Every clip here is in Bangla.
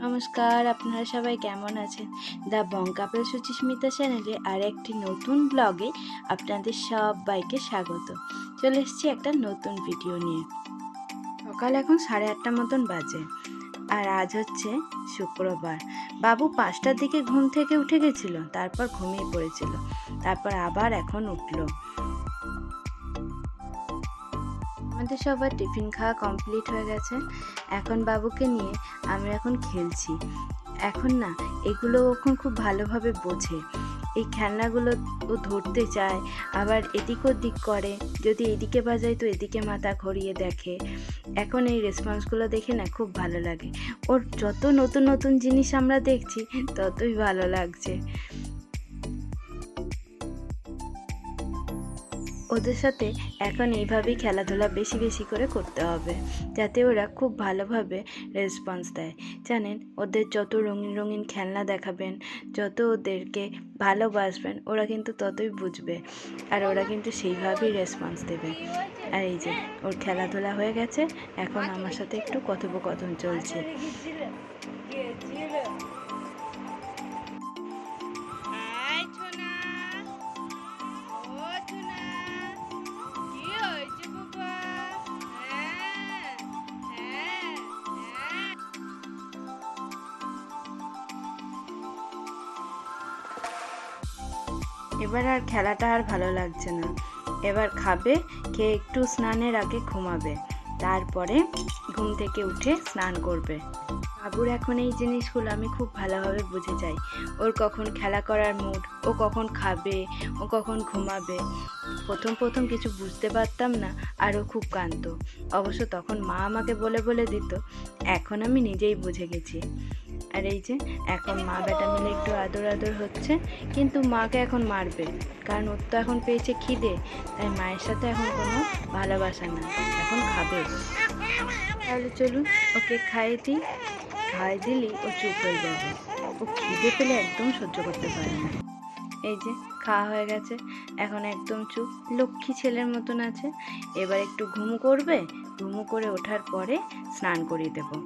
নমস্কার, আপনারা সবাই কেমন আছেন? দ্য বং কাপল সুচিস্মিতা চ্যানেলে আর একটি নতুন ব্লগে আপনাদের সবাইকে স্বাগত। চলে এসেছি একটা নতুন ভিডিও নিয়ে। সকাল এখন 8:30 মতন বাজে, আর আজ হচ্ছে শুক্রবার। বাবু 5টার দিকে ঘুম থেকে উঠে গেছিল, তারপর ঘুমিয়ে পড়েছিল, তারপর আবার এখন উঠলো। আমাদের সবার টিফিন খাওয়া কমপ্লিট হয়ে গেছে। এখন বাবুকে নিয়ে আমি এখন খেলছি। এখন না এগুলো এখন খুব ভালোভাবে বোঝে। এই খেলনাগুলো ও ধরতে চায়, আবার এদিক ওদিক করে। যদি এদিকে বাজায় তো এদিকে মাথা ঘুরিয়ে দেখে। এখন এই রেসপন্সগুলো দেখে না খুব ভালো লাগে। ওর যত নতুন নতুন জিনিস আমরা দেখছি ততই ভালো লাগছে। ওদের সাথে এখন এইভাবেই খেলাধুলা বেশি বেশি করে করতে হবে, যাতে ওরা খুব ভালোভাবে রেসপন্স দেয়। জানেন, ওদের যত রঙিন রঙিন খেলনা দেখাবেন, যত ওদেরকে ভালোবাসবেন, ওরা কিন্তু ততই বুঝবে, আর ওরা কিন্তু সেইভাবেই রেসপন্স দেবে। আর এই যে ওর খেলাধুলা হয়ে গেছে, এখন আমার সাথে একটু কথোপকথন চলছে। এবার আর খেলাটা আর ভালো লাগছে না। এবার খাবে, খেয়ে একটু স্নানের আগে ঘুমাবে, তারপরে ঘুম থেকে উঠে স্নান করবে। বাবুর এখন এই জিনিসগুলো আমি খুব ভালোভাবে বুঝে যাই। ওর কখন খেলা করার মুড, ও কখন খাবে, ও কখন ঘুমাবে। প্রথম প্রথম কিছু বুঝতে পারতাম না, আর ও খুব কাঁদতো। অবশ্য তখন মা আমাকে বলে বলে দিত, এখন আমি নিজেই বুঝে গেছি। আর এই যে এখন মা বেটা মিলে একটু আদর আদর হচ্ছে, কিন্তু মাকে এখন মারবে, কারণ ওর তো এখন পেয়েছে খিদে। তাই মায়ের সাথে এখন কোনো ভালোবাসা না, এখন খাবে। তাহলে চলুন ওকে খাইয়ে দিই। খাইয়ে দিলেই ও চুপ হয়ে যাবে। ও খিদে পেলে একদম সহ্য করতে পারে না। এই যে খাওয়া হয়ে গেছে, এখন একদম চুপ, লক্ষ্মী ছেলের মতন আছে। এবার একটু ঘুম করবে, ঘুম করে ওঠার পরে স্নান করিয়ে দেবো।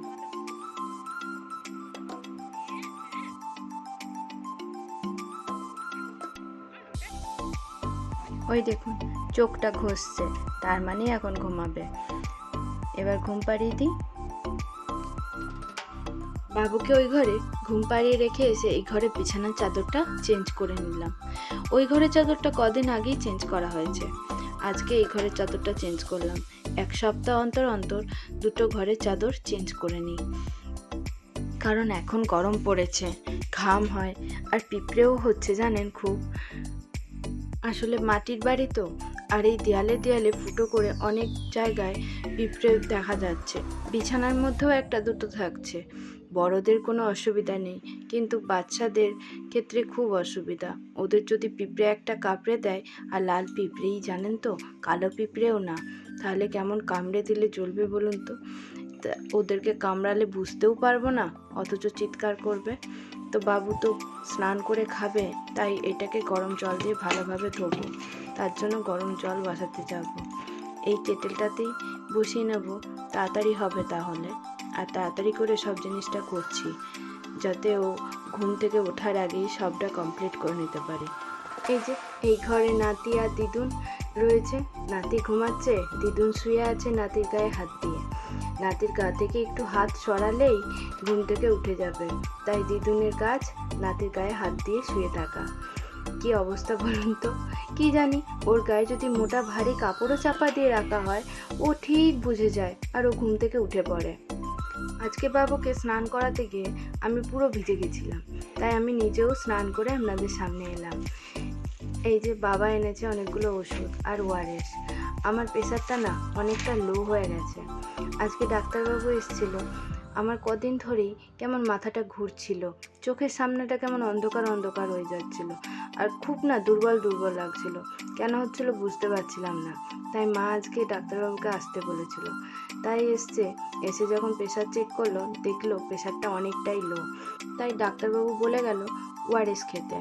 ওই দেখুন চোখটা ঘষছে, তার মানে এখন ঘুমাবে। এবার ঘুম পাড়িয়ে দিই। বাবুকে ওই ঘরে ঘুম পাড়িয়ে রেখে এসে এই ঘরে বিছানার চাদরটা চেঞ্জ করে নিলাম। ওই ঘরের চাদরটা কদিন আগেই চেঞ্জ করা হয়েছে, আজকে এই ঘরের চাদরটা চেঞ্জ করলাম। 1 সপ্তাহ অন্তর অন্তর দুটো ঘরের চাদর চেঞ্জ করে নিই, কারণ এখন গরম পড়েছে, ঘাম হয়, আর পিঁপড়েও হচ্ছে জানেন খুব। আসলে মাটির বাড়ি তো, আর এই দেয়ালে দেয়ালে ফুটো করে অনেক জায়গায় পিঁপড়ে দেখা যাচ্ছে। বিছানার মধ্যেও একটা দুটো থাকছে। বড়দের কোনো অসুবিধা নেই, কিন্তু বাচ্চাদের ক্ষেত্রে খুব অসুবিধা। ওদের যদি পিঁপড়ে একটা কামড়ে দেয়, আর লাল পিঁপড়েই জানেন তো, কালো পিঁপড়েও না, তাহলে কেমন কামড়ে দিলে চলবে বলুন তো। ওদেরকে কামড়ালে বুঝতেও পারবো না, অথচ চিৎকার করবে। তো বাবু তো স্নান করে খাবে, তাই এটাকে গরম জল দিয়ে ভালোভাবে ধোবো। তার জন্য গরম জল বসাতে যাব। এই কেটেলটাতেই বসিয়ে নেব, তাড়াতাড়ি হবে তাহলে। আর তাড়াতাড়ি করে সব জিনিসটা করছি, যাতে ও ঘুম থেকে ওঠার আগেই সবটা কমপ্লিট করে নিতে পারি। এই যে এই ঘরে নাতি আর দিদুন রয়েছে। নাতি ঘুমাচ্ছে, দিদুন শুয়ে আছে নাতির গায়ে হাত দিয়ে। নাতির গা থেকে একটু হাত সরালেই ঘুম থেকে উঠে যাবে, তাই দিদুনের কাজ নাতির গায়ে হাত দিয়ে শুয়ে থাকা। কি অবস্থা বলুন তো। কি জানি, ওর গায়ে যদি মোটা ভারী কাপড়ও চাপা দিয়ে রাখা হয়, ও ঠিক বুঝে যায়, আর ও ঘুম থেকে উঠে পড়ে। আজকে বাবুকে স্নান করাতে গিয়ে আমি পুরো ভিজে গেছিলাম, তাই আমি নিজেও স্নান করে আপনাদের সামনে এলাম। এই যে বাবা এনেছে অনেকগুলো ওষুধ আর ওআরএস। আমার প্রেশারটা না অনেকটা লো হয়ে গেছে। আজকে ডাক্তারবাবু এসেছিল। আমার কদিন ধরেই কেমন মাথাটা ঘুরছিল, চোখের সামনেটা কেমন অন্ধকার অন্ধকার হয়ে যাচ্ছিল, আর খুব না দুর্বল দুর্বল লাগছিল। কেন হচ্ছিল বুঝতে পারছিলাম না, তাই মা আজকে ডাক্তারবাবুকে আসতে বলেছিল। তাই এসে যখন প্রেশার চেক করলো, দেখলো প্রেশারটা অনেকটাই লো। তাই ডাক্তারবাবু বলে গেল ওআরএস খেতে,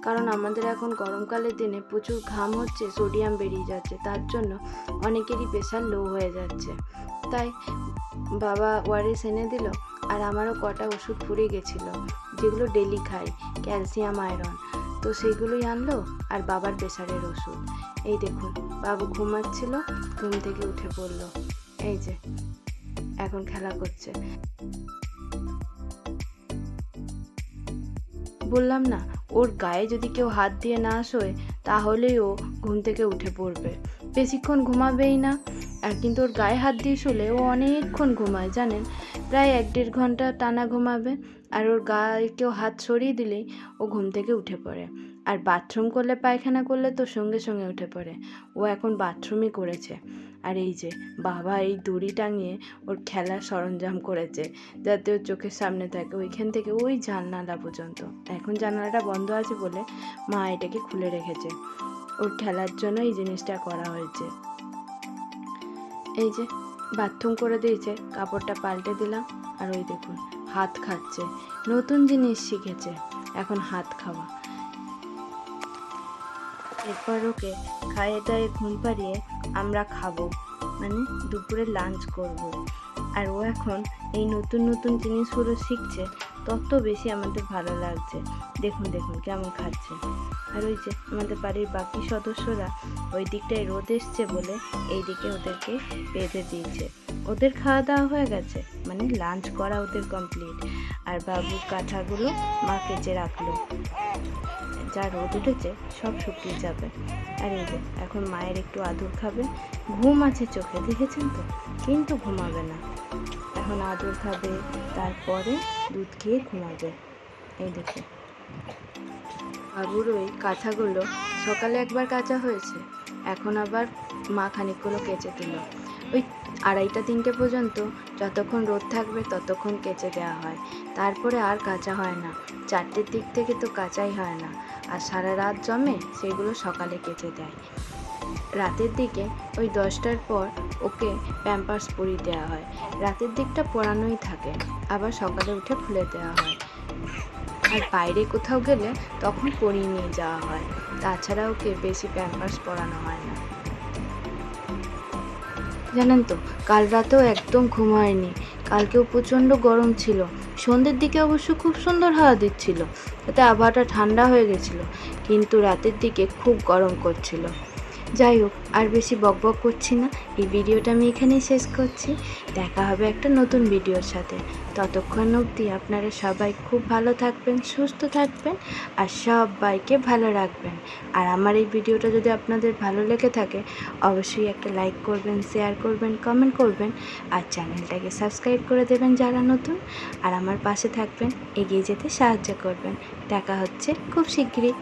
কারণ আমাদের এখন গরমকালের দিনে প্রচুর ঘাম হচ্ছে, সোডিয়াম বেরিয়ে যাচ্ছে, তার জন্য অনেকেরই প্রেশার লো হয়ে যাচ্ছে। তাই বাবা ওআরএস এনে দিল, আর আমারও কটা ওষুধ ফুরিয়ে গেছিলো, যেগুলো ডেলি খাই, ক্যালসিয়াম আয়রন। তো সেইগুলোই আনলো, আর বাবার প্রেশারের ওষুধ। এই দেখুন, বাবু ঘুমাচ্ছিল, ঘুম থেকে উঠে পড়লো। এই যে এখন খেলা করছে। বললাম না, ওর গায়ে যদি কেউ হাত দিয়ে না শোয় তাহলেই ও ঘুম থেকে উঠে পড়বে, বেশিক্ষণ ঘুমাবেই না। আর কিন্তু ওর গায়ে হাত দিয়ে শুলে ও অনেকক্ষণ ঘুমায়, জানেন, প্রায় 1-1.5 ঘন্টা টানা ঘুমাবে। আর ওর গায়ে কেউ হাত সরিয়ে দিলেই ও ঘুম থেকে উঠে পড়ে। আর বাথরুম করলে, পায়খানা করলে তো সঙ্গে সঙ্গে উঠে পড়ে। ও এখন বাথরুমই করেছে। আর এই যে বাবা এই দড়ি টাঙিয়ে ওর খেলার সরঞ্জাম করেছে, যাতে ওর চোখের সামনে থাকে, ওইখান থেকে ওই জানালা পর্যন্ত। এখন জানালাটা বন্ধ আছে বলে মা এটাকে খুলে রেখেছে, ওর খেলার জন্য এই জিনিসটা করা হয়েছে। এই যে বাথরুম করে দিয়েছে, কাপড়টা পাল্টে দিলাম। আর ওই দেখুন হাত খাচ্ছে, নতুন জিনিস শিখেছে এখন, হাত খাওয়া। এরপর ওকে খাইয়ে দাইয়ে ঘুম পাড়িয়ে আমরা খাবো, মানে দুপুরে লাঞ্চ করব। আর ও এখন এই নতুন নতুন জিনিসগুলো শিখছে, তত বেশি আমাদের ভালো লাগছে। দেখুন দেখুন কেমন খাচ্ছে। আর ওই যে আমাদের বাড়ির বাকি সদস্যরা ওই দিকটায় রোদ এসছে বলে এই দিকে ওদেরকে বেঁধে দিয়েছে। ওদের খাওয়া দাওয়া হয়ে গেছে, মানে লাঞ্চ করা ওদের কমপ্লিট। আর বাবুর কাঁথাগুলো মা কেচে রাখলো, যা রোদ উঠেছে সব শুকিয়ে যাবে। আর এই যে এখন মায়ের একটু আদর খাবে, ঘুম আছে চোখে, দেখেছেন তো, কিন্তু ঘুমাবে না। এখন আদর খাবে, তারপরে দুধ খেয়ে ঘুমাবে। এই দেখে বাবুর ওই কাঁথাগুলো সকালে একবার কাচা হয়েছে, এখন আবার মা খানিকগুলো কেচে দিল। ওই 2:30-3টে পর্যন্ত যতক্ষণ রোদ থাকবে ততক্ষণ কেচে দেওয়া হয়, তারপরে আর কাচা হয় না। 4টের দিক থেকে তো কাচাই হয় না, আর সারা রাত জমে, সেগুলো সকালে কেচে দেয়। রাতের দিকে ওই 10টার পর ওকে প্যাম্পার্স পরিয়ে দেওয়া হয়, রাতের দিকটা পরানোই থাকে, আবার সকালে উঠে খুলে দেওয়া হয়। আর বাইরে কোথাও গেলে তখন পরিয়ে নিয়ে যাওয়া হয়, তাছাড়া ওকে বেশি প্যাম্পার্স পরানো হয় না। জানেন তো, কাল রাতেও একদম ঘুম হয়নি, কালকেও প্রচণ্ড গরম ছিল। সন্ধ্যের দিকে অবশ্য খুব সুন্দর হাওয়া দিচ্ছিল, তাতে আবহাওয়াটা ঠান্ডা হয়ে গেছিল, কিন্তু রাতের দিকে খুব গরম করছিল। যাই হোক, আর বেশি বকবক করছি না, এই ভিডিওটা আমি এখানেই শেষ করছি। দেখা হবে একটা নতুন ভিডিওর সাথে। ততক্ষণ অবধি আপনারা সবাই খুব ভালো থাকবেন, সুস্থ থাকবেন, আর সবাইকে ভালো রাখবেন। আর আমার এই ভিডিওটা যদি আপনাদের ভালো লেগে থাকে, অবশ্যই একটা লাইক করবেন, শেয়ার করবেন, কমেন্ট করবেন, আর চ্যানেলটাকে সাবস্ক্রাইব করে দেবেন যারা নতুন। আর আমার পাশে থাকবেন, এগিয়ে যেতে সাহায্য করবেন। দেখা হচ্ছে খুব শিগগিরই।